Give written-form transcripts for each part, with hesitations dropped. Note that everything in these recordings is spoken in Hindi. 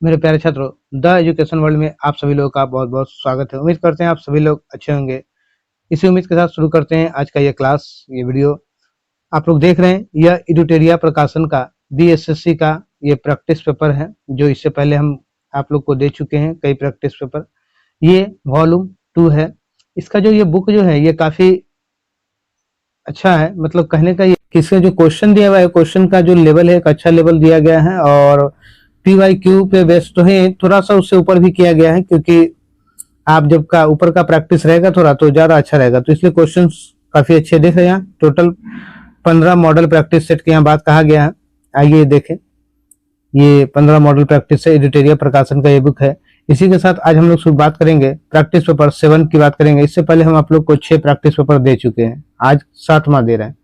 मेरे प्यारे छात्रों, द एजुकेशन वर्ल्ड में आप सभी लोगों का बहुत बहुत स्वागत है। उम्मीद करते हैं आप सभी लोग अच्छे होंगे। इसी उम्मीद के साथ शुरू करते हैं आज का ये क्लास, ये वीडियो। आप लोग देख रहे हैं यह एडुटेरिया प्रकाशन का बीएसएससी का ये प्रैक्टिस पेपर है, जो इससे पहले हम आप लोग को दे चुके हैं कई प्रैक्टिस पेपर। ये वॉल्यूम 2 है। इसका जो ये बुक जो है ये काफी अच्छा है, मतलब कहने का ये कि इसका जो क्वेश्चन दिया हुआ है, क्वेश्चन का जो लेवल है एक अच्छा लेवल दिया गया है और PYQ पे बेस्ड तो है, थोड़ा सा उससे ऊपर भी किया गया है, क्योंकि आप जब का ऊपर का प्रैक्टिस रहेगा थोड़ा तो ज्यादा अच्छा रहेगा, तो इसलिए क्वेश्चंस काफी अच्छे देख रहे हैं। यहाँ टोटल 15 मॉडल प्रैक्टिस सेट की यहाँ बात कहा गया है। आइए देखें, ये 15 मॉडल प्रैक्टिस है, एडिटोरियल प्रकाशन का ये बुक है। इसी के साथ आज हम लोग शुरू बात करेंगे प्रैक्टिस पेपर 7 की बात करेंगे। इससे पहले हम आप लोग को 6 प्रैक्टिस पेपर दे चुके हैं, आज 7वां दे रहे हैं।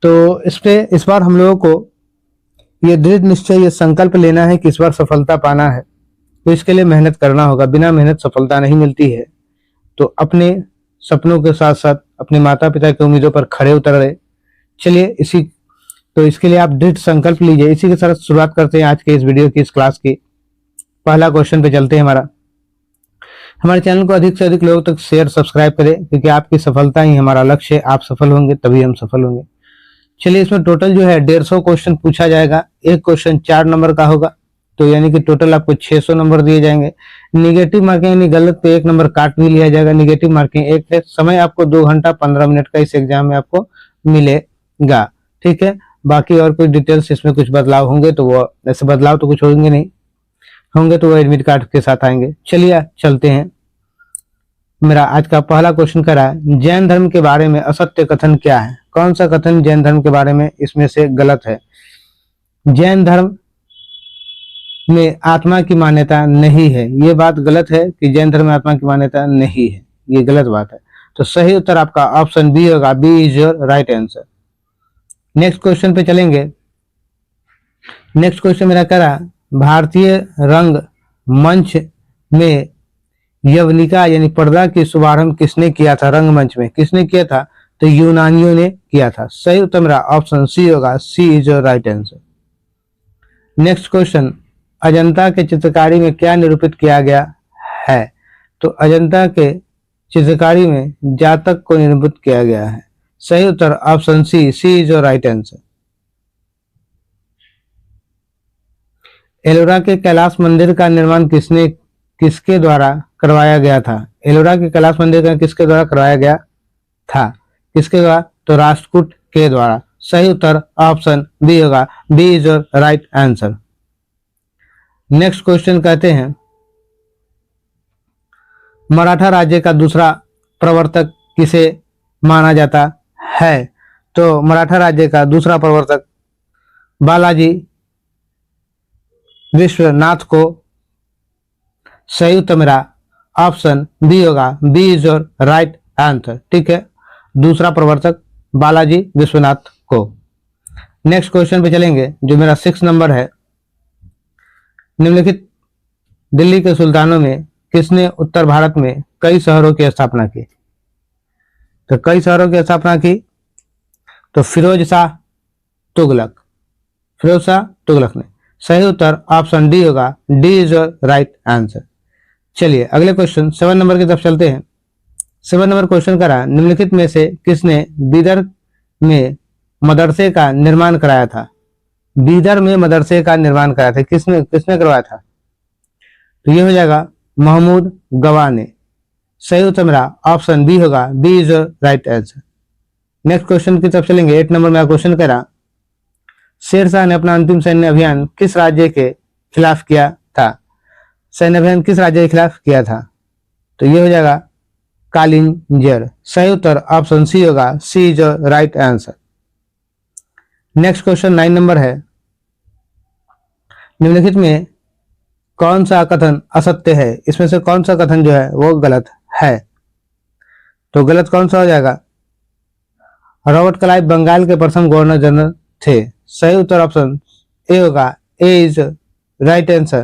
तो इस बार हम लोगों को ये दृढ़ निश्चय, ये संकल्प लेना है कि इस बार सफलता पाना है, तो इसके लिए मेहनत करना होगा। बिना मेहनत सफलता नहीं मिलती है। तो अपने सपनों के साथ साथ अपने माता पिता की उम्मीदों पर खड़े उतर रहे। चलिए इसके लिए आप दृढ़ संकल्प लीजिए। इसी के साथ शुरुआत करते हैं आज के इस वीडियो की, इस क्लास की। पहला क्वेश्चन पे चलते हैं। हमारे चैनल को अधिक से अधिक लोगों तक शेयर सब्सक्राइब करें, क्योंकि आपकी सफलता ही हमारा लक्ष्य है। आप सफल होंगे तभी हम सफल होंगे। चलिए, इसमें टोटल जो है 150 क्वेश्चन पूछा जाएगा। एक क्वेश्चन 4 नंबर का होगा, तो यानी कि टोटल आपको 600 नंबर दिए जाएंगे। निगेटिव मार्किंग यानी गलत पे 1 नंबर काट भी लिया जाएगा। निगेटिव मार्किंग 1 है। समय आपको 2 घंटा 15 मिनट का इस एग्जाम में आपको मिलेगा। ठीक है, बाकी और कोई डिटेल्स इसमें कुछ बदलाव होंगे तो वो, ऐसे बदलाव तो कुछ होंगे नहीं, होंगे तो वो एडमिट कार्ड के साथ आएंगे। चलिए चलते हैं। मेरा आज का पहला क्वेश्चन कह रहा है, जैन धर्म के बारे में असत्य कथन क्या है? कौन सा कथन जैन धर्म के बारे में इसमें से गलत है? जैन धर्म में आत्मा की मान्यता नहीं है। ये बात गलत है कि जैन धर्म में आत्मा की मान्यता नहीं है, ये गलत बात है। तो सही उत्तर आपका ऑप्शन बी होगा। B is your right answer. Next question पे चलेंगे। नेक्स्ट क्वेश्चन मेरा कह रहा, भारतीय रंग मंच में यवनिका यानी पर्दा की शुभारंभ किसने किया था? रंगमंच में किसने किया था? तो यूनानियों ने किया था। सही उत्तर मेरा ऑप्शन सी होगा। C is your right answer. Next question, Ajanta के चित्रकारी में क्या निरूपित किया गया है? तो अजंता के चित्रकारी में जातक को निरूपित किया गया है। सही उत्तर option C. C is your right answer. Ellora के कैलाश मंदिर का निर्माण किसके द्वारा करवाया गया था? एलोरा के कैलाश मंदिर का किसके द्वारा करवाया गया था? किसके द्वारा? तो राष्ट्रकूट के द्वारा। सही उत्तर ऑप्शन बी होगा। B is your right answer. Next question कहते हैं, मराठा राज्य का दूसरा प्रवर्तक किसे माना जाता है? तो मराठा राज्य का दूसरा प्रवर्तक बालाजी विश्वनाथ को। सही उत्तर मेरा ऑप्शन बी होगा। B is your right answer. ठीक है, दूसरा प्रवर्तक बालाजी विश्वनाथ को। नेक्स्ट क्वेश्चन पे चलेंगे, जो मेरा 6 नंबर है। निम्नलिखित दिल्ली के सुल्तानों में किसने उत्तर भारत में कई शहरों की स्थापना की? तो कई शहरों की स्थापना की तो फिरोज शाह तुगलक। फिरोज शाह तुगलक ने। सही उत्तर ऑप्शन डी होगा। D is your right answer. चलिए अगले क्वेश्चन 7 नंबर की तरफ चलते हैं। 7 नंबर क्वेश्चन करा, निम्नलिखित में से किसने बीदर में मदरसे का निर्माण कराया था? बीदर में मदरसे का निर्माण कराया था, किसने किसने करवाया था? तो ये हो जाएगा महमूद गवाह ने। सही उत्तर मेरा ऑप्शन बी होगा। B is your right answer. Next question की तरफ चलेंगे। 8 नंबर में क्वेश्चन करा, शेरशाह ने अपना अंतिम सैन्य अभियान किस राज्य के खिलाफ किया था? सैन्य अभियान किस राज्य के खिलाफ किया था? तो ये हो जाएगा कालिंजर। सही उत्तर ऑप्शन सी होगा। C is your right answer. Next question 9 number है। निम्नलिखित में कौन सा कथन असत्य है? इसमें से कौन सा कथन जो है वो गलत है? तो गलत कौन सा हो जाएगा? रॉबर्ट क्लाइव बंगाल के प्रथम गवर्नर जनरल थे। सही उत्तर ऑप्शन ए होगा। ए इज राइट आंसर,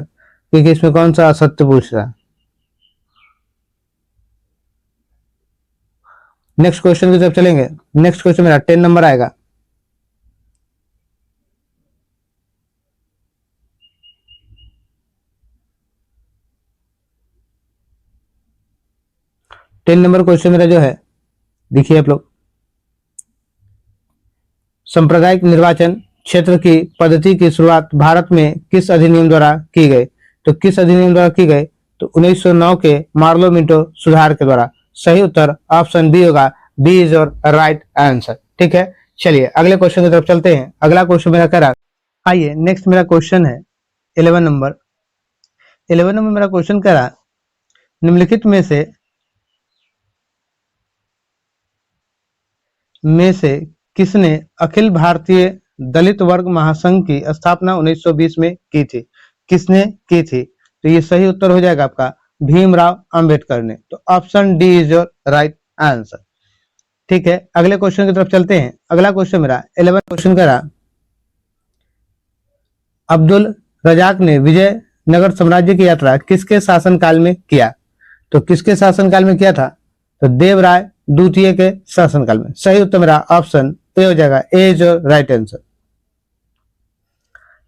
क्योंकि इसमें कौन सा असत्य पूछ रहा। नेक्स्ट क्वेश्चन की तरफ चलेंगे। नेक्स्ट क्वेश्चन मेरा 10 नंबर आएगा। 10 नंबर क्वेश्चन मेरा जो है, देखिए आप लोग, सांप्रदायिक निर्वाचन क्षेत्र की पद्धति की शुरुआत भारत में किस अधिनियम द्वारा की गई? तो किस अधिनियम द्वारा की गई? तो 1909 के मार्लो मिंटो सुधार के द्वारा। सही उत्तर ऑप्शन बी होगा। B is your right answer. ठीक है, चलिए अगले क्वेश्चन की तरफ चलते हैं। अगला क्वेश्चन मेरा कह रहा, आइए नेक्स्ट मेरा क्वेश्चन है 11 नंबर। 11 नंबर मेरा क्वेश्चन कह रहा, निम्नलिखित में से किसने अखिल भारतीय दलित वर्ग महासंघ की स्थापना 1920 में की थी? किसने की थी? तो ये सही उत्तर हो जाएगा आपका भीमराव अंबेडकर ने। तो option D is your right answer. ठीक है, अगले क्वेश्चन की तरफ चलते हैं। अगला क्वेश्चन मेरा 11 क्वेश्चन कह रहा, अब्दुल रजाक ने विजयनगर साम्राज्य की यात्रा किसके शासनकाल में किया? तो किसके शासनकाल में किया था? तो देवराय द्वितीय के शासनकाल में। सही उत्तर मेरा ऑप्शन ए हो जाएगा। A is your right answer.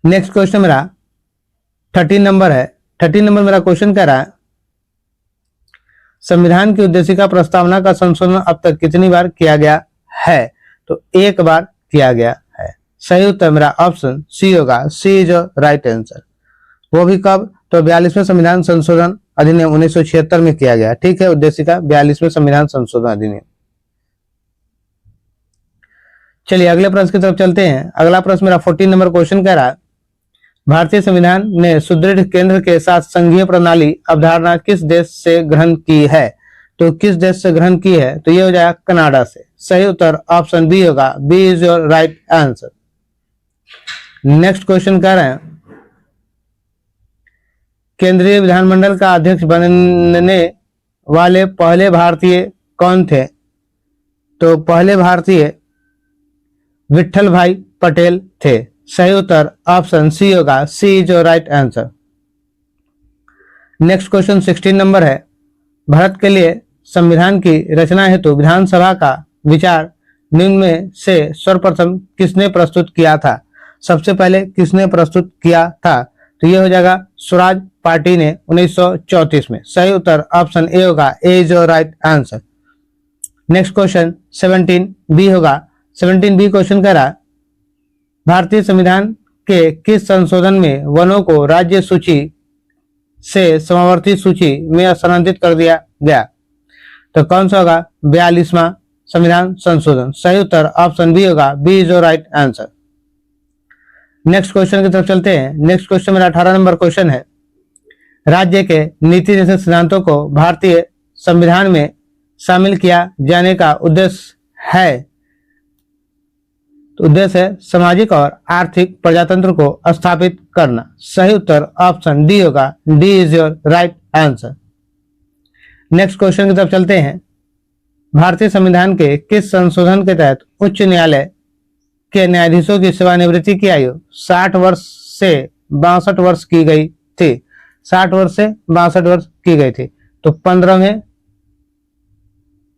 Next question मेरा 13 नंबर है। 13 नंबर मेरा क्वेश्चन कह रहा है, संविधान की उद्देशिका प्रस्तावना का संशोधन अब तक कितनी बार किया गया है? तो एक बार किया गया है। सही उत्तर मेरा ऑप्शन सी होगा। C is your right answer. वो भी कब? तो 42वें संविधान संशोधन अधिनियम 1976 में किया गया। ठीक है, उद्देशिका 42वें संविधान संशोधन अधिनियम। चलिए अगले प्रश्न की तरफ चलते हैं। अगला प्रश्न मेरा 14 नंबर क्वेश्चन कह रहा है, भारतीय संविधान ने सुदृढ़ केंद्र के साथ संघीय प्रणाली अवधारणा किस देश से ग्रहण की है? तो किस देश से ग्रहण की है? तो ये हो जाएगा कनाडा से। सही उत्तर ऑप्शन बी होगा। B is your right answer. Next question कह रहे हैं, केंद्रीय विधानमंडल का अध्यक्ष बनने वाले पहले भारतीय कौन थे? तो पहले भारतीय विट्ठल भाई पटेल थे। सही उत्तर ऑप्शन सी होगा। C is your right answer. Next question 16 number है, भारत के लिए संविधान की रचना हेतु विधानसभा का विचार निम्न में से सर्वप्रथम किसने प्रस्तुत किया था? सबसे पहले किसने प्रस्तुत किया था? तो ये हो जाएगा स्वराज पार्टी ने 1934 में। सही उत्तर ऑप्शन ए होगा। A is your right answer. Next question 17 B होगा। 17 बी क्वेश्चन कह रहा, भारतीय संविधान के किस संशोधन में वनों को राज्य सूची से समावर्ती सूची में स्थानांतरित कर दिया गया? तो कौन सा होगा? 42वां संविधान संशोधन। सही उत्तर ऑप्शन बी होगा। B is your right answer. Next question की तरफ चलते हैं। नेक्स्ट क्वेश्चन मेरा 18 नंबर क्वेश्चन है, राज्य के नीति निर्देशक सिद्धांतों को भारतीय संविधान में शामिल किया जाने का उद्देश्य है? तो उद्देश्य है सामाजिक और आर्थिक प्रजातंत्र को स्थापित करना। सही उत्तर ऑप्शन डी होगा। D is your right answer. Next question की तरफ चलते हैं, भारतीय संविधान के किस संशोधन के तहत उच्च न्यायालय के न्यायाधीशों की सेवानिवृत्ति की आयु 60 वर्ष से 62 वर्ष की गई थी? 60 वर्ष से 62 वर्ष की गई थी। तो 15वें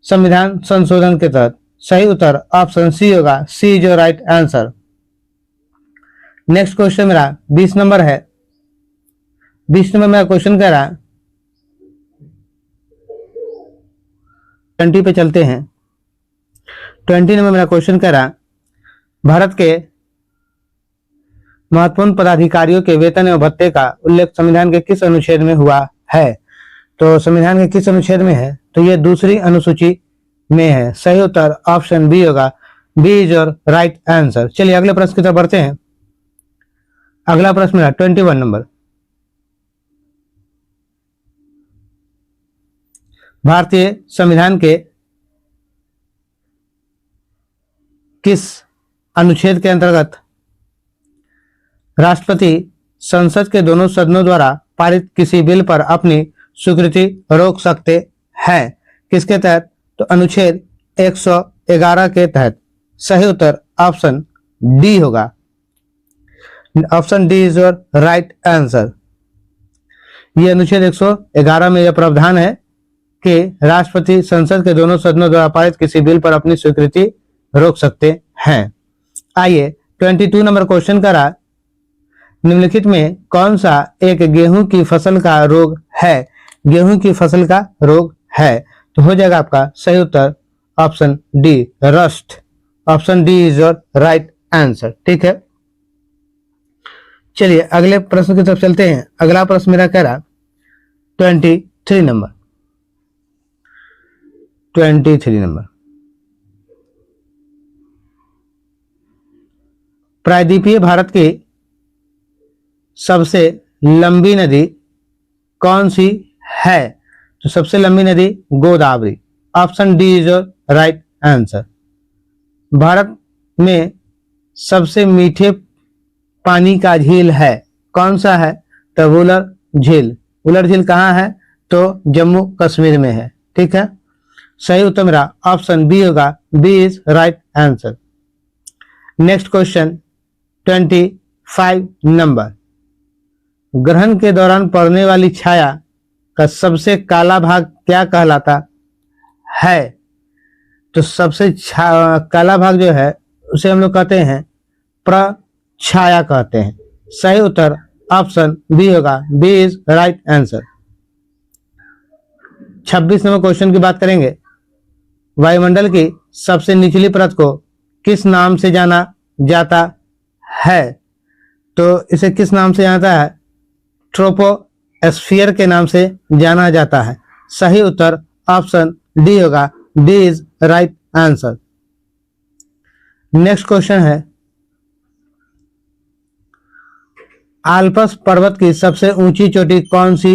संविधान संशोधन के तहत। सही उत्तर ऑप्शन सी होगा। C is your right answer. Next question मेरा 20 नंबर है। 20 नंबर मेरा क्वेश्चन कह रहा है, 20 पे चलते हैं। 20 नंबर मेरा क्वेश्चन कह रहा, भारत के महत्वपूर्ण पदाधिकारियों के वेतन एवं भत्ते का उल्लेख संविधान के किस अनुच्छेद में हुआ है? तो संविधान के किस अनुच्छेद में है? तो ये दूसरी अनुसूची में है। सही उत्तर ऑप्शन बी होगा। B is your right answer. चलिए अगले प्रश्न की तरफ बढ़ते हैं। अगला प्रश्न मेरा 21 नंबर, भारतीय संविधान के किस अनुच्छेद के अंतर्गत राष्ट्रपति संसद के दोनों सदनों द्वारा पारित किसी बिल पर अपनी स्वीकृति रोक सकते हैं? किसके तहत? तो अनुच्छेद 111 के तहत। सही उत्तर ऑप्शन डी होगा। Option D is your right answer. ये अनुच्छेद 111 में यह प्रावधान है कि राष्ट्रपति संसद के दोनों सदनों द्वारा पारित किसी बिल पर अपनी स्वीकृति रोक सकते हैं। आइए 22 नंबर क्वेश्चन करा, निम्नलिखित में कौन सा एक गेहूं की फसल का रोग है? गेहूं की फसल का रोग है। तो हो जाएगा आपका सही उत्तर option D, rust. Option D is your right answer. ठीक है, चलिए अगले प्रश्न की तरफ चलते हैं। अगला प्रश्न मेरा कह रहा 23 नंबर, 23 नंबर, प्रायद्वीपीय भारत की सबसे लंबी नदी कौन सी है? तो सबसे लंबी नदी Godavari. Option D is your right answer. Bharat में सबसे मीठे पानी का झील है, कौन सा है? तो वुलर झील। वुलर झील कहाँ है? तो जम्मू कश्मीर में है। ठीक है, सही उत्तर मेरा ऑप्शन बी होगा, B is right answer. Next question 25 नंबर, ग्रहण के दौरान पड़ने वाली छाया का सबसे काला भाग क्या कहलाता है? तो सबसे काला भाग जो है उसे हम लोग कहते हैं प्रछाया कहते हैं। सही उत्तर ऑप्शन बी होगा, बी इज राइट आंसर। 26 नंबर क्वेश्चन की बात करेंगे। वायुमंडल की सबसे निचली परत को किस नाम से जाना जाता है? तो इसे किस नाम से जाना है? ट्रोपोस्फियर के नाम से जाना जाता है। सही उत्तर ऑप्शन डी होगा, D is right answer. Next question है, आल्प्स पर्वत की सबसे ऊंची चोटी कौन सी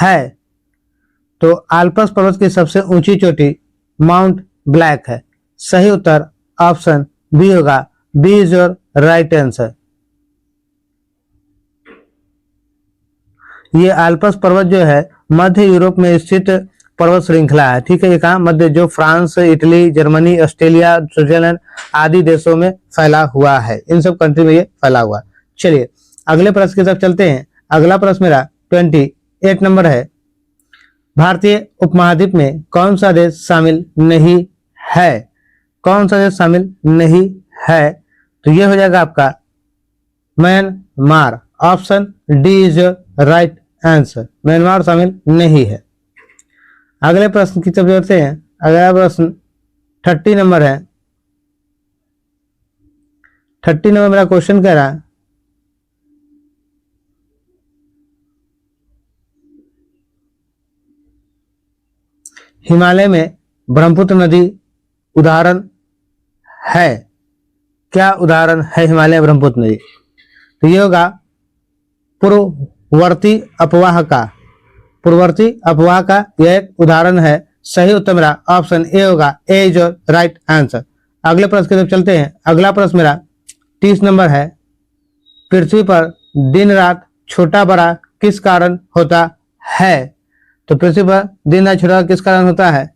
है? तो आल्प्स पर्वत की सबसे ऊंची चोटी माउंट ब्लैक है। सही उत्तर ऑप्शन बी होगा, B is your right answer. ये आल्प्स पर्वत जो है मध्य यूरोप में स्थित पर्वत श्रृंखला है। ठीक है, ये कहाँ? मध्य, जो France, Italy, Germany, Australia, Switzerland आदि देशों में फैला हुआ है। इन सब कंट्री में ये फैला हुआ है। चलिए अगले प्रश्न की तरफ चलते हैं। अगला प्रश्न मेरा 28 नंबर है, भारतीय उपमहाद्वीप में कौन सा देश शामिल नहीं है? कौन सा देश शामिल नहीं है? तो ये हो जाएगा आपका Myanmar. Option D is right answer. Myanmar शामिल नहीं है। अगले प्रश्न की तरफ चलते हैं। अगला प्रश्न 30 नंबर है। 30 नंबर मेरा क्वेश्चन कह रहा है, हिमालय में ब्रह्मपुत्र नदी उदाहरण है। क्या उदाहरण है हिमालय ब्रह्मपुत्र नदी? तो ये होगा पूर्ववर्ती अपवाह का। पूर्ववर्ती अपवाह का यह एक उदाहरण है। सही उत्तर मेरा ऑप्शन ए होगा, A is your right answer. अगले प्रश्न की तरफ चलते हैं। अगला प्रश्न मेरा 30 नंबर है, पृथ्वी पर दिन रात छोटा बड़ा किस कारण होता है? तो पृथ्वी पर दिन रात छोटा किस कारण होता है?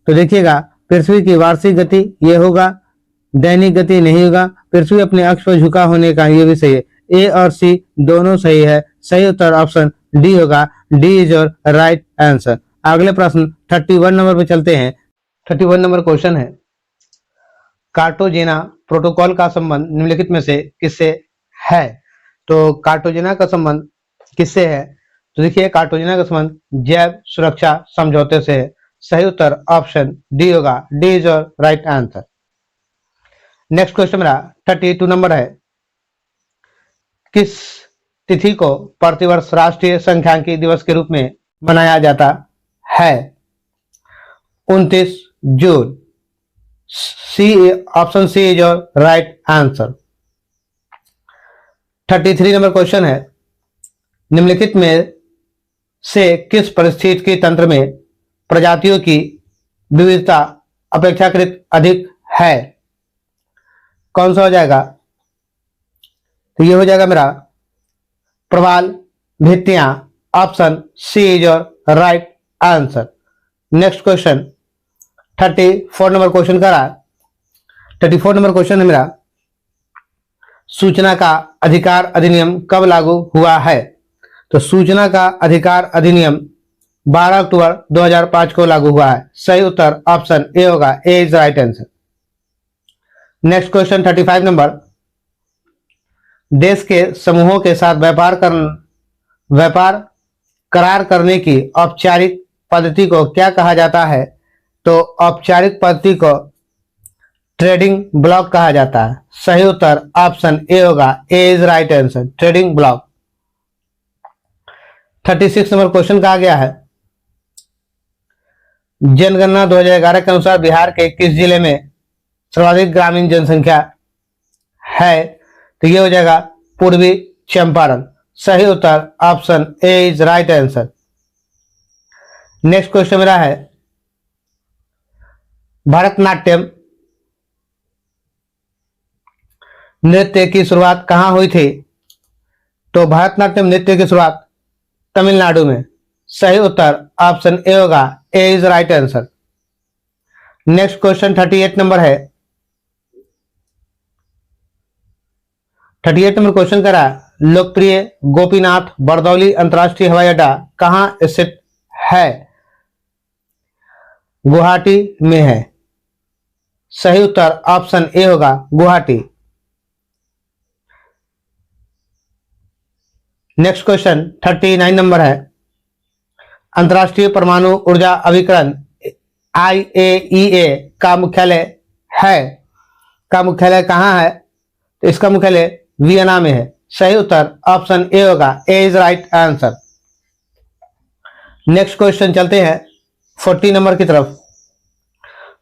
तो देखिएगा, पृथ्वी की वार्षिक गति ये होगा, दैनिक गति नहीं होगा, पृथ्वी अपने अक्ष पर झुका होने का ये भी सही है। ए और सी दोनों सही है। सही उत्तर ऑप्शन डी होगा, D is your right answer. अगले प्रश्न 31 नंबर पे चलते हैं। 31 नंबर क्वेश्चन है, कार्टाजेना प्रोटोकॉल का संबंध निम्नलिखित में से किससे है? तो कार्टाजेना का संबंध किससे है? तो देखिए, कार्टाजेना का संबंध जैव सुरक्षा समझौते से है। सही उत्तर ऑप्शन डी होगा, D is your right answer. Next question मेरा 32 नंबर है, किस तिथि को प्रतिवर्ष राष्ट्रीय सांख्यिकी दिवस के रूप में मनाया जाता है? 29 जून। C, option C is your right answer. 33 number question है, निम्नलिखित में से किस पारिस्थितिकी तंत्र में प्रजातियों की विविधता अपेक्षाकृत अधिक है? कौन सा हो जाएगा? तो ये हो जाएगा मेरा प्रवाल भित्तियां। Option C is your right answer. Next question 34 number question का रहा। 34 नंबर क्वेश्चन है मेरा, सूचना का अधिकार अधिनियम कब लागू हुआ है? तो सूचना का अधिकार अधिनियम 12 अक्टूबर 2005 को लागू हुआ है। सही उत्तर ऑप्शन ए होगा, A is right answer. Next question 35 number, देश के समूहों के साथ व्यापार करार करने की औपचारिक पद्धति को क्या कहा जाता है? तो औपचारिक पद्धति को ट्रेडिंग ब्लॉक कहा जाता है। सही उत्तर ऑप्शन ए होगा, A is right answer, trading block. 36 number question कहा गया है, जनगणना 2011 के अनुसार बिहार के किस जिले में सर्वाधिक ग्रामीण जनसंख्या है? तो ये हो जाएगा पूर्वी चंपारण। सही उत्तर option A is right answer. Next question मेरा है, भरतनाट्यम नृत्य की शुरुआत कहां हुई थी? तो भरतनाट्यम नृत्य की शुरुआत तमिलनाडु में। सही उत्तर ऑप्शन ए होगा, A is right answer. Next question 38 number है, 38 नंबर क्वेश्चन करा, लोकप्रिय गोपीनाथ बरदौली अंतर्राष्ट्रीय हवाई अड्डा कहां स्थित है? गुवाहाटी में है। सही उत्तर ऑप्शन ए होगा, गुवाहाटी। नेक्स्ट क्वेश्चन 39 नंबर है, अंतर्राष्ट्रीय परमाणु ऊर्जा अभिकरण IAEA का मुख्यालय कहां है? तो इसका मुख्यालय वियना में है। सही उत्तर ऑप्शन ए होगा, A is right answer. Next question चलते हैं 40 नंबर की तरफ।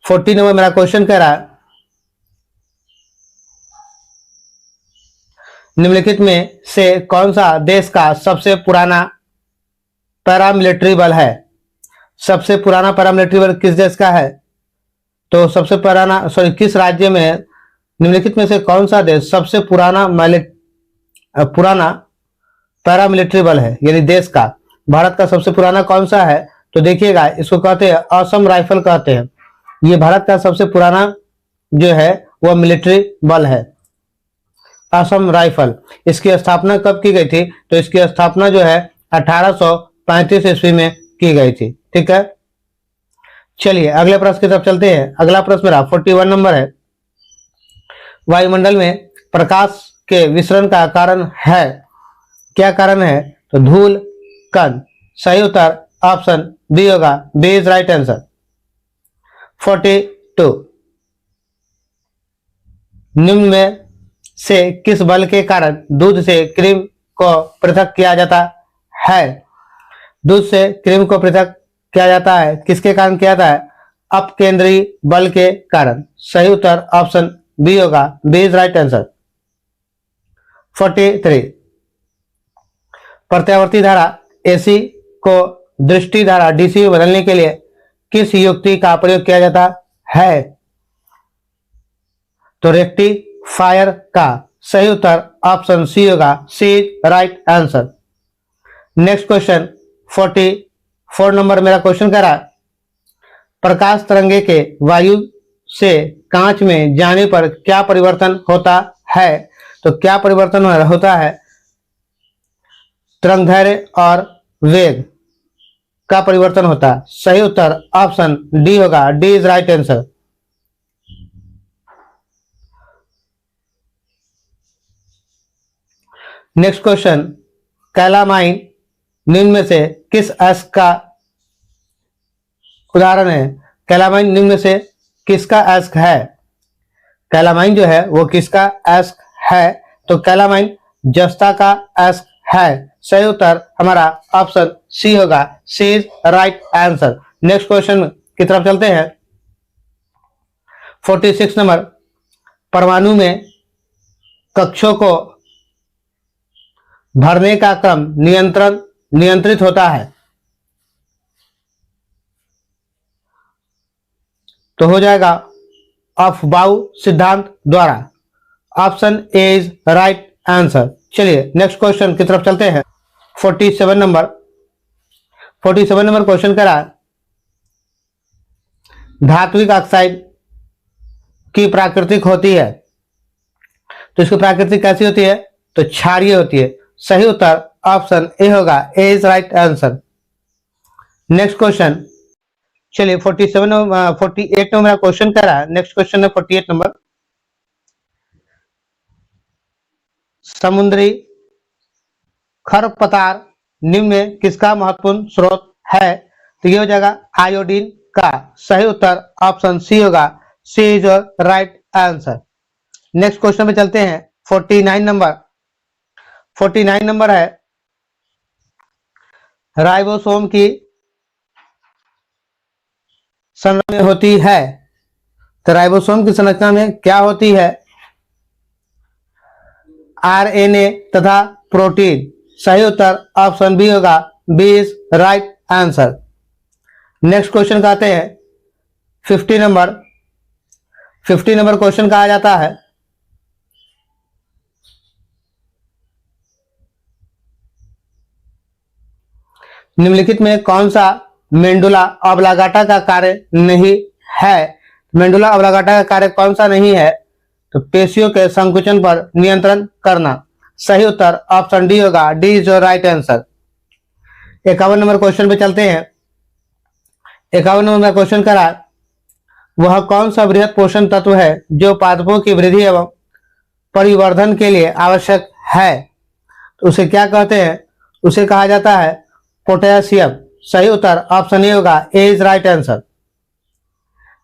40 नंबर मेरा क्वेश्चन कह रहा है, निम्नलिखित में से कौन सा देश का सबसे पुराना पैरामिलिट्री बल है? सबसे पुराना पैरामिलिट्री बल किस देश का है? तो सबसे किस राज्य में, निम्नलिखित में से कौन सा देश सबसे पुराना पैरामिलिट्री बल है, यानी देश का? भारत का सबसे पुराना कौन सा है? तो देखिएगा, इसको कहते हैं असम राइफल कहते हैं। ये भारत का सबसे पुराना जो है वह मिलिट्री बल है, असम राइफल। इसकी स्थापना कब की गई थी? तो इसकी स्थापना जो है 1835 ईस्वी में की गई थी। ठीक है, चलिए अगले प्रश्न की तरफ चलते हैं। अगला प्रश्न मेरा 41 नंबर है, वायुमंडल में प्रकाश के विसरण का कारण है, क्या कारण है? तो धूल कण। सही उत्तर ऑप्शन बी होगा, बी इज राइट आंसर। 42, निम्न में से किस बल के कारण दूध से क्रीम को पृथक किया जाता है? दूध से क्रीम को पृथक किया जाता है, किसके कारण किया जाता है? अपकेंद्रीय बल के कारण। सही उत्तर ऑप्शन बी होगा, बी इज राइट आंसर। 43, प्रत्यावर्ती धारा AC को दृष्टि धारा DC में बदलने के लिए किस युक्ति का प्रयोग किया जाता है? तो रेक्टिफायर का। सही उत्तर ऑप्शन सी होगा, C right answer. Next question 44 number मेरा क्वेश्चन कह रहा है, प्रकाश तरंगे के वायु से कांच में जाने पर क्या परिवर्तन होता है? तो क्या परिवर्तन होता है? तरंगदैर्घ्य और वेग का परिवर्तन होता है। सही उत्तर ऑप्शन डी होगा, D is right answer. Next question, calamine निम्न में से किस अयस्क का उदाहरण है? कैलामाइन निम्न में से किसका अयस्क है? कैलामाइन जो है वो किसका अयस्क है? तो कैलामाइन जस्ता का अयस्क है। सही उत्तर हमारा ऑप्शन सी होगा, C is right answer. Next question की तरफ चलते हैं। 46 नंबर, परमाणु में कक्षों को भरने का क्रम नियंत्रित होता है, तो हो जाएगा अफबाउ सिद्धांत द्वारा। Option A is right answer. चलिए नेक्स्ट क्वेश्चन की तरफ चलते हैं। 47 नंबर क्वेश्चन करा, धात्विक ऑक्साइड की प्राकृतिक होती है, तो इसकी प्राकृतिक कैसी होती है? तो क्षारीय होती है। सही उत्तर ऑप्शन ए होगा, A is right answer. Next question, चलिए 48 नंबर मेरा क्वेश्चन कर रहा है। नेक्स्ट क्वेश्चन है 48 नंबर, समुद्री खरपतवार निम्न में किसका महत्वपूर्ण स्रोत है? तो ये हो जाएगा आयोडीन का। सही उत्तर ऑप्शन सी होगा। C is your right answer. Next question में चलते हैं। 49 नंबर। 49 नंबर है राइबोसोम की संरचना में होती है। तो राइबोसोम की संरचना में क्या होती है? आरएनए तथा प्रोटीन। सही उत्तर ऑप्शन बी होगा। B is right answer. Next question का आते हैं 50 नंबर। 50 नंबर क्वेश्चन कहा जाता है निम्नलिखित में कौन सा मेंडुला ऑब्लागाटा का कार्य नहीं है? मेंडुला ऑब्लागाटा का कार्य कौन सा नहीं है? तो पेशियों के संकुचन पर नियंत्रण करना। सही उत्तर ऑप्शन डी होगा। D is your right answer. 51 number question पे चलते हैं। 51 नंबर में क्वेश्चन करा वह कौन सा बृहद पोषण तत्व है जो पादपों की वृद्धि एवं परिवर्धन के लिए आवश्यक है? तो उसे क्या कहते हैं? उसे कहा जाता है पोटेशियम। सही उत्तर ऑप्शन ए होगा। A is right answer.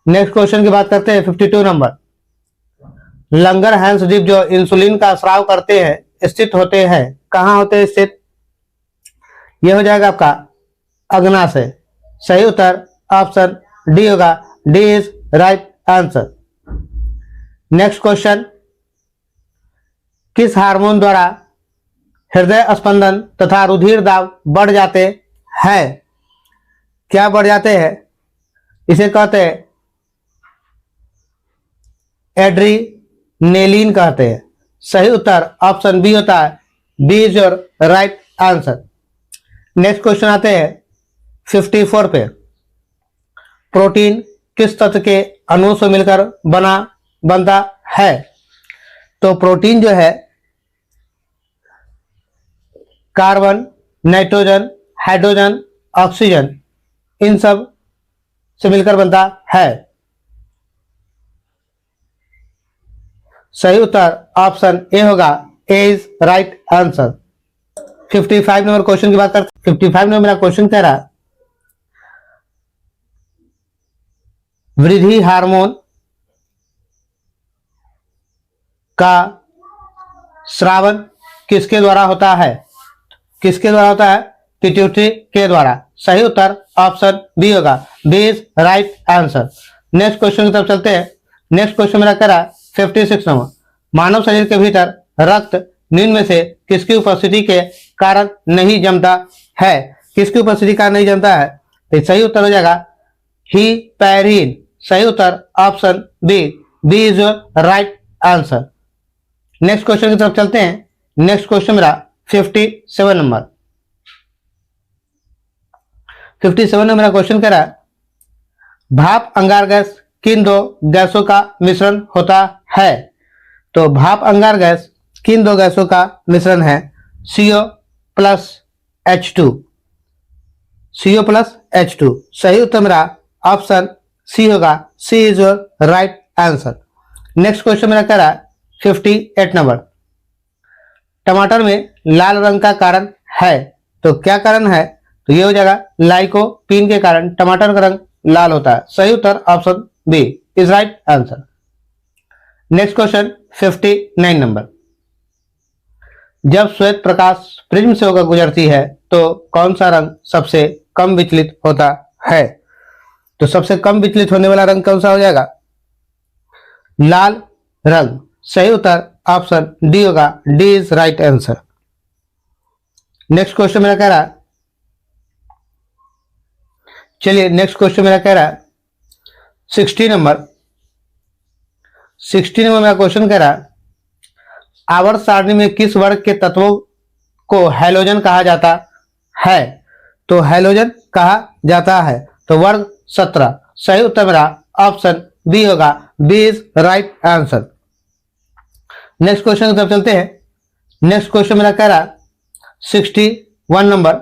Next question की बात करते हैं 52 नंबर। लंगर हैंस जीव जो इंसुलिन का स्राव करते हैं स्थित होते हैं, कहाँ होते हैं स्थित? यह हो जाएगा आपका अग्नाशय। सही उत्तर ऑप्शन डी होगा। D is right answer. Next question, किस हार्मोन द्वारा हृदय स्पंदन तथा रुधिर दाब बढ़ जाते हैं? क्या बढ़ जाते हैं? इसे कहते हैं एड्रीनेलिन कहते हैं। सही उत्तर ऑप्शन बी होता है। B is your right answer. Next question आते हैं 54 पे। प्रोटीन किस तत्व के अणु से मिलकर बनता है? तो प्रोटीन जो है carbon, nitrogen, hydrogen, oxygen in सब से मिलकर बनता है। सही उत्तर ऑप्शन ए होगा। A is right answer. 55 number question की बात करते हैं। 55 नंबर मेरा क्वेश्चन कह रहा है वृद्धि हार्मोन का स्रावन किसके द्वारा होता है? किसके द्वारा होता है? पिट्यूटरी के द्वारा। सही उत्तर ऑप्शन बी होगा। B is right answer. Next question की तरफ चलते हैं। नेक्स्ट क्वेश्चन मेरा कह रहा है 56 नंबर। मानव शरीर के भीतर रक्त निम्न में से किसकी उपस्थिति के कारण नहीं जमता है? किसकी उपस्थिति कारण नहीं जमता है? तो सही उत्तर हो जाएगा हीपैरिन। सही उत्तर option B. B is your right answer. Next question की तरफ चलते हैं। नेक्स्ट क्वेश्चन मेरा 57 नंबर। 57 नंबर मेरा क्वेश्चन कह रहा है भाप अंगार गैस किन दो गैसों का मिश्रण होता है? तो भाप अंगार गैस किन दो गैसों का मिश्रण है? CO plus H2। CO plus H2। सही उत्तर मेरा ऑप्शन सी होगा। C is your right answer. Next question मेरा कह रहा है 58 नंबर। टमाटर में लाल रंग का कारण है, तो क्या कारण है? तो ये हो जाएगा लाइकोपीन के कारण टमाटर का रंग लाल होता है। सही उत्तर option B is right answer. Next question 59 number. जब श्वेत प्रकाश प्रिज्म से होकर गुजरती है तो कौन सा रंग सबसे कम विचलित होता है? तो सबसे कम विचलित होने वाला रंग कौन सा हो जाएगा? लाल रंग। सही उत्तर ऑप्शन डी होगा। D is right answer. Next question मेरा कह रहा है, चलिए नेक्स्ट क्वेश्चन मेरा कह रहा है 60 नंबर। 60 नंबर मेरा क्वेश्चन कह रहा है आवर्त सारणी में किस वर्ग के तत्वों को हैलोजन कहा जाता है? तो हैलोजन कहा जाता है तो वर्ग 17। सही उत्तर मेरा ऑप्शन बी होगा। B is right answer. Next question की तरफ चलते हैं। नेक्स्ट क्वेश्चन मेरा कह रहा 61 नंबर।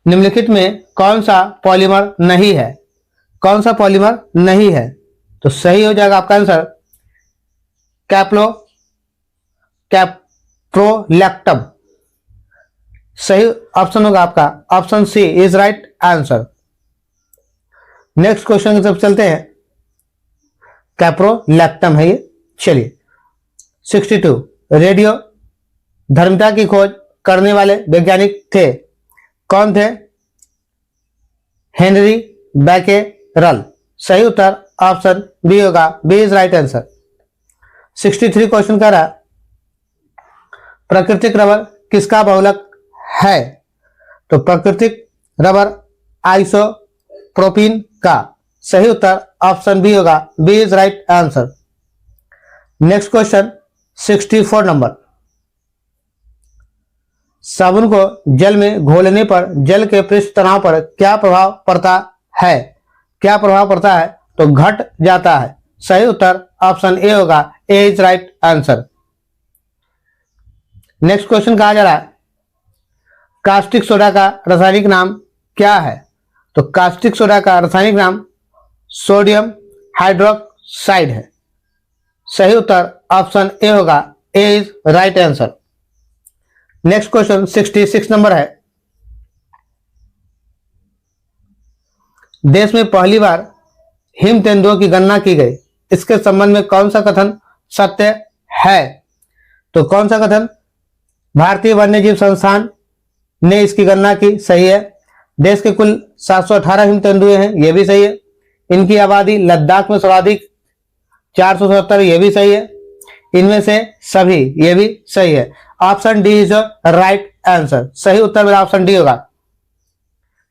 निम्नलिखित में कौन सा पॉलीमर नहीं है? कौन सा पॉलीमर नहीं है? तो सही हो जाएगा आपका आंसर कैप्रोलैक्टम। सही ऑप्शन होगा आपका option C is right answer. Next question की तरफ चलते हैं। कैप्रोलैक्टम है ये। चलिए 62 रेडियो धर्मिता की खोज करने वाले वैज्ञानिक थे, कौन थे? Henry Becquerel. सही उत्तर ऑप्शन बी होगा, B is right answer. 63 question कर रहा है प्राकृतिक रबर किसका बहुलक है? तो प्राकृतिक रबर आइसोप्रोपीन का। सही उत्तर ऑप्शन बी होगा, B is right answer. Next question 64 नंबर। साबुन को जल में घोलने पर जल के पृष्ठ तनाव पर क्या प्रभाव पड़ता है? क्या प्रभाव पड़ता है? तो घट जाता है। सही उत्तर ऑप्शन ए होगा, A is right answer. Next question कहा जा रहा है कास्टिक सोडा का रासायनिक नाम क्या है? तो कास्टिक सोडा का रासायनिक नाम सोडियम हाइड्रोक्साइड है। सही उत्तर ऑप्शन ए होगा, A is right answer. Next question 66 number है। देश में पहली बार हिम तेंदुओं की गणना की गई, इसके संबंध में कौन सा कथन सत्य है? तो कौन सा कथन? भारतीय वन्यजीव संस्थान ने इसकी गणना की, सही है। देश के कुल 718 हिम तेंदुए हैं, यह भी सही है। इनकी आबादी लद्दाख में सर्वाधिक 477, यह भी सही है। इनमें से सभी, यह भी सही है। Option D is right answer. सही उत्तर मेरा ऑप्शन डी होगा।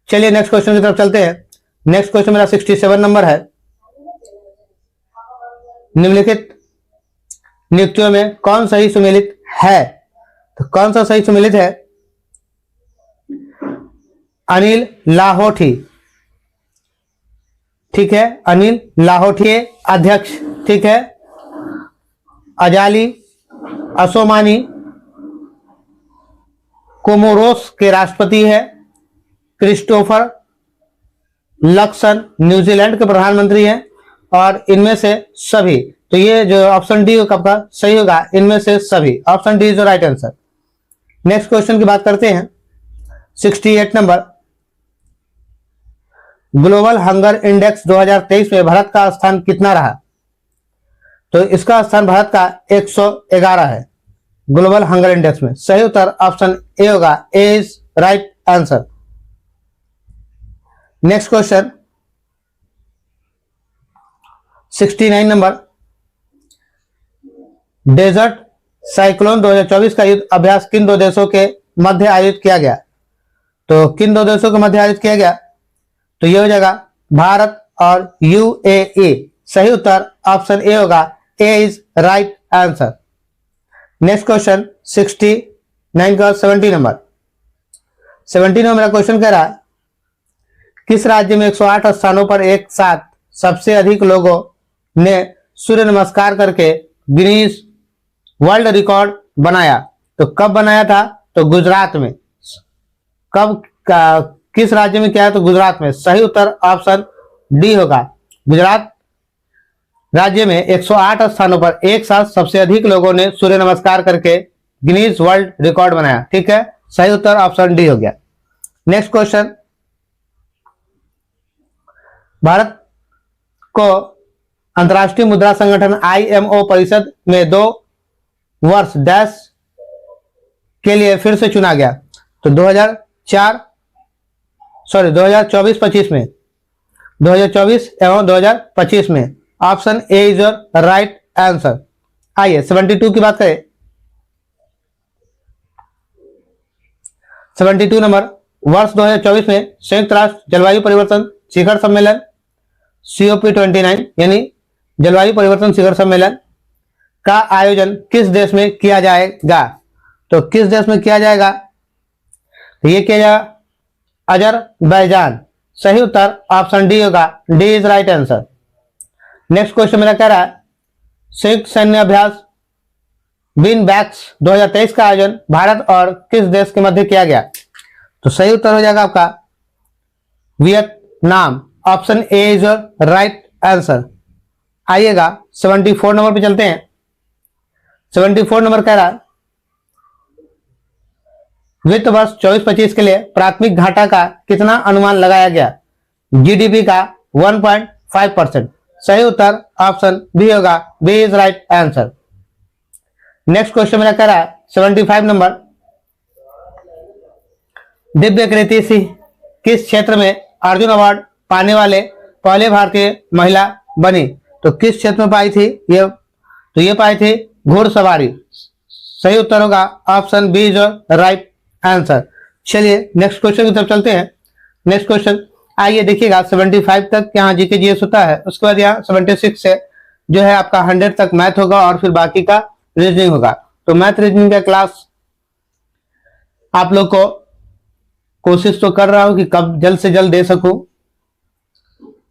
चलिए नेक्स्ट क्वेश्चन की तरफ चलते हैं। नेक्स्ट क्वेश्चन मेरा 67 नंबर है। निम्नलिखित नियुक्तियों में कौन सही सुमेलित है? तो कौन सा सही सुमेलित है? अनिल लाहोठी, ठीक है, अनिल लाहोठी अध्यक्ष, ठीक है। अजाली असोमानी कोमोरोस के राष्ट्रपति है। क्रिस्टोफर लक्सन न्यूजीलैंड के प्रधानमंत्री हैं। और इनमें से सभी, तो ये जो ऑप्शन डी का सही होगा, इनमें से सभी, option D is the right answer. Next question की बात करते हैं 68 नंबर। ग्लोबल हंगर इंडेक्स 2023 में भारत का स्थान कितना रहा? तो इसका स्थान भारत का 111 है ग्लोबल हंगर इंडेक्स में। सही उत्तर ऑप्शन ए होगा, A is right answer. Next question 69 number. Desert cyclone 2024 का युद्ध अभ्यास किन दो देशों के मध्य आयोजित किया गया? तो किन दो देशों के मध्य आयोजित किया गया? तो यह हो जाएगा भारत और यूएई। सही उत्तर ऑप्शन ए होगा, A is right answer. Next question 69 का 70 नंबर। 70 में मेरा क्वेश्चन कह रहा है किस राज्य में 108 स्थानों पर एक साथ सबसे अधिक लोगों ने सूर्य नमस्कार करके गिनीज वर्ल्ड रिकॉर्ड बनाया? तो कब बनाया था? तो गुजरात में। कब किस राज्य में क्या है? तो गुजरात में। सही उत्तर ऑप्शन डी होगा, गुजरात राज्य में 108 स्थानों पर एक साथ सबसे अधिक लोगों ने सूर्य नमस्कार करके गिनीज वर्ल्ड रिकॉर्ड बनाया, ठीक है। सही उत्तर ऑप्शन डी हो गया। नेक्स्ट क्वेश्चन, भारत को अंतर्राष्ट्रीय मुद्रा संगठन IMO परिषद में 2 वर्ष डैश के लिए फिर से चुना गया? तो 2024-25 में, 2024 एवं 2025 में। Option A is your right answer. आइए 72 की बात करें। 72 नंबर, वर्ष 2024 में संयुक्त राष्ट्र जलवायु परिवर्तन शिखर सम्मेलन COP29 यानी जलवायु परिवर्तन शिखर सम्मेलन का आयोजन किस देश में किया जाएगा? तो किस देश में किया जाएगा? तो ये किया जाएगा अजरबैजान। सही उत्तर ऑप्शन डी होगा, D is right answer. Next question मेरा कह रहा है संयुक्त सैन्य अभ्यास विन बैक्स 2023 का आयोजन भारत और किस देश के मध्य किया गया? तो सही उत्तर हो जाएगा आपका Vietnam. Option A is your right answer. आइएगा 74 नंबर पे चलते हैं। 74 नंबर कह रहा है वित्त वर्ष 24-25 के लिए प्राथमिक घाटा का कितना अनुमान लगाया गया? जीडीपी का 1.5%। सही उत्तर ऑप्शन बी होगा, B is right answer. Next question मेरा कह रहा है 75 नंबर, दिव्य कृति सिंह किस क्षेत्र में अर्जुन अवार्ड पाने वाले पहले भारतीय महिला बनी? तो किस क्षेत्र में पाई थी ये पाई थी घुड़सवारी। सही उत्तर होगा option B is right answer. चलिए नेक्स्ट क्वेश्चन की तरफ चलते हैं। नेक्स्ट क्वेश्चन आइए देखिएगा, 75 तक यहाँ जीके जीएस होता है, उसके बाद यहाँ 76 से जो है आपका 100 तक मैथ होगा और फिर बाकी का रीजनिंग होगा। तो मैथ रीजनिंग का क्लास आप लोग को कोशिश तो कर रहा हूं कि कब जल्द से जल्द दे सकूं,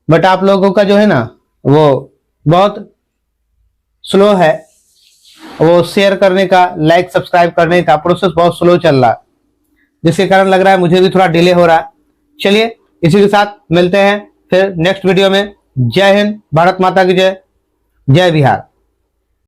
बट आप लोगों का जो है ना वो बहुत स्लो है, वो शेयर करने का, लाइक सब्सक्राइब करने का प्रोसेस बहुत स्लो चल रहा है, जिसके कारण लग रहा है मुझे भी थोड़ा डिले हो रहा है। चलिए इसी के साथ मिलते हैं फिर नेक्स्ट वीडियो में। जय हिंद, भारत माता की जय, जय बिहार।